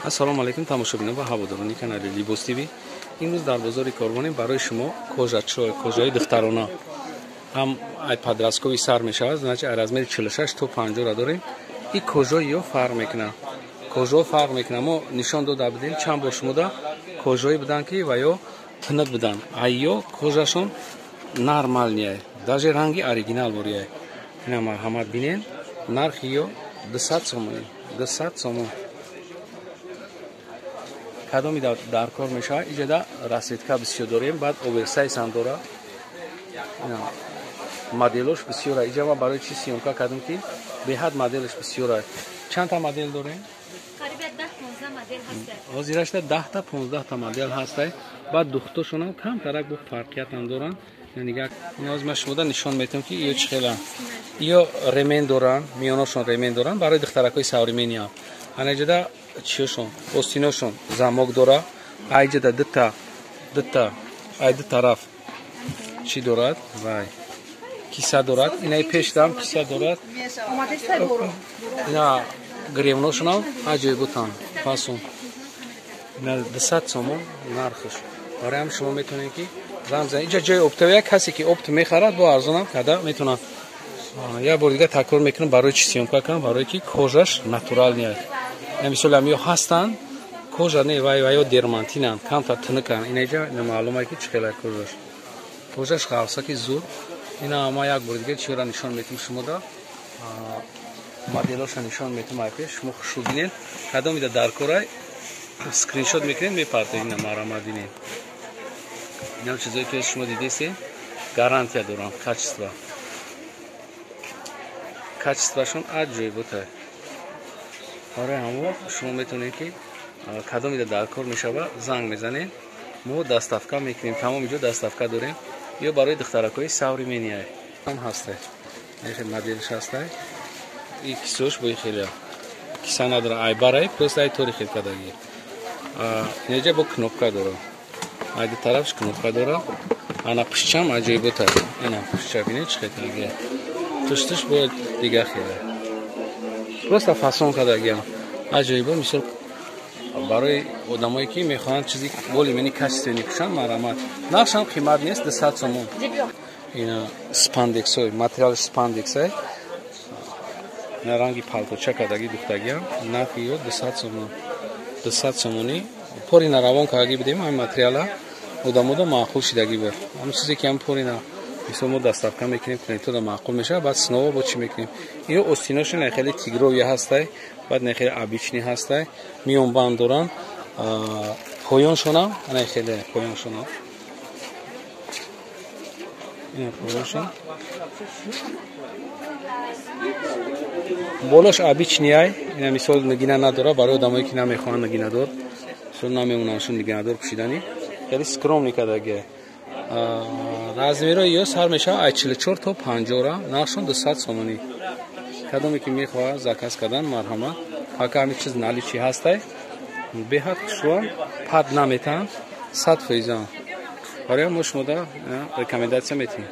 ассалому алайкум тамошобинон ва ҳаводорони канали Libos TV. имрӯз дар бозори Корвонӣ барои шумо кожаи духтарона ҳам ай подростковӣ сар мешавад, значит ай размери 46 то 50 дорем. И кожа ё фарқ мекунад. Кожа фарқ мекунад. Мо нишон дода будем чанд бор шумода кожаи будан ки ва ё тинук будан. Ай ё кожашон нормальнияй. Даже ранги оригинал борияй. Ина марҳамат бинен. Нархи ё 200 сомон. 200 сомон. кадоми дар кор мешавад иҷода расидка бисёр дорем, баъд оверсайз ҳам дора. Моделош бисёр аст. Иҷа ма барои чи сиёмка кардем ки беҳад моделаш бисёр аст. Чанд та модел дорем? Қариб 10-15 модел ҳаст. ҳозирашта 10-15 та модел ҳаст. Баъд духтушонам камтарак бо фарқият ҳам доранд. Нигах ниёз ма шумода нишон метам ки ё чӣ хела. Ё ремен доранд, миёношон ремен доранд барои духтаракҳои савремени ҳам. Ана иҷода чиёшон, остиношон замок дора. Ай иҷода дутта ай ду тараф чӣ дорад? Вай. Киса дорад. Инаи пештам киса дорад. Ина гревношонам аҷоиб бутан. Фасон. Ина 200 сомон нархш. Барои ҳам шумо метавонед ки замзан. Иҷа ҷои оптавия касе ки опт мехарад бо арзонам када метавонад. Я бор дига такрор мекунам барои чи сиёмка кардам, барои ки кожаш натурални аст. Мисол ам ё ҳастан кожа не вай ё дермантинан камтар тинукан. Ина иҷа маълума ки чӣ хела кожаш. Кожаш хавса ки зуд. Ина ма як бор дига чиёра нишон метам шумода. Моделоша нишон метам айпеш шумо хушрӯ бинед. Кадом ида дар корай скриншот мекунед мепартоед ина марҳамат бинед. Ина чизое ки шумо дидест гарантия дорам качество. Качествашон аҷоиб бутад. Ора ҳамо шумо метавонед ки кадом ида дар кор мешава занг мезанед. Мо доставка мекунем. Тамом иҷо доставка дорем. ё барои духтаракҳои савремени ҳам ҳастад. Нехе моделш ҳастад. И кисош бо хеле. Киса надора ай барай просто ай тори хел кадаги. Неҷа бо кнопка дора. Ай ду тарафш кнопка дора. Ана пушчам аҷоиб бутад. Ина пушча бинед чӣ хел. Туштуш бо дига хеле. Просто фасон кадагиам аҷоиба мисол барои одамое ки мехоҳанд чизи более-менее качественный пушанд марҳамат. Нақшам қимат нест 200 сомон. Ина спандексой, материалш спандексай. На ранги палточа кадаги духтагиам нархи ё 200 сомон. 200 сомони пори на равон кадаги бидем ҳам материала одамода маъқул шидаги бор. Ҳам чизе ки ҳам пори на мисол мо доставка мекунем клиентода маъқул мешава, баъд снова бо чӣ мекунем? Ё остиношон нахели тигровия ҳастай, баъд нахели обични ҳастай, миёнбанд доранд, поёншонам, нахели поёншонам. Ина поёншон. Болош обичниай, ина мисол нигина надора барои одамое ки намехоҳанд нигинадор, мисол намемонандшон нигинадор пушидани, хеле скромни кадаги. размеро ё сар мешава ай 44 то 50 ра, нақшон 200 сомонӣ. Кадоме ки мехоҳад заказ кардан марҳамат. Пока ҳамин чиз наличӣ ҳастай, беҳад хушрӯам, пад наметаҳам, 100%. Барои мо шумода рекомендатсия метиҳем.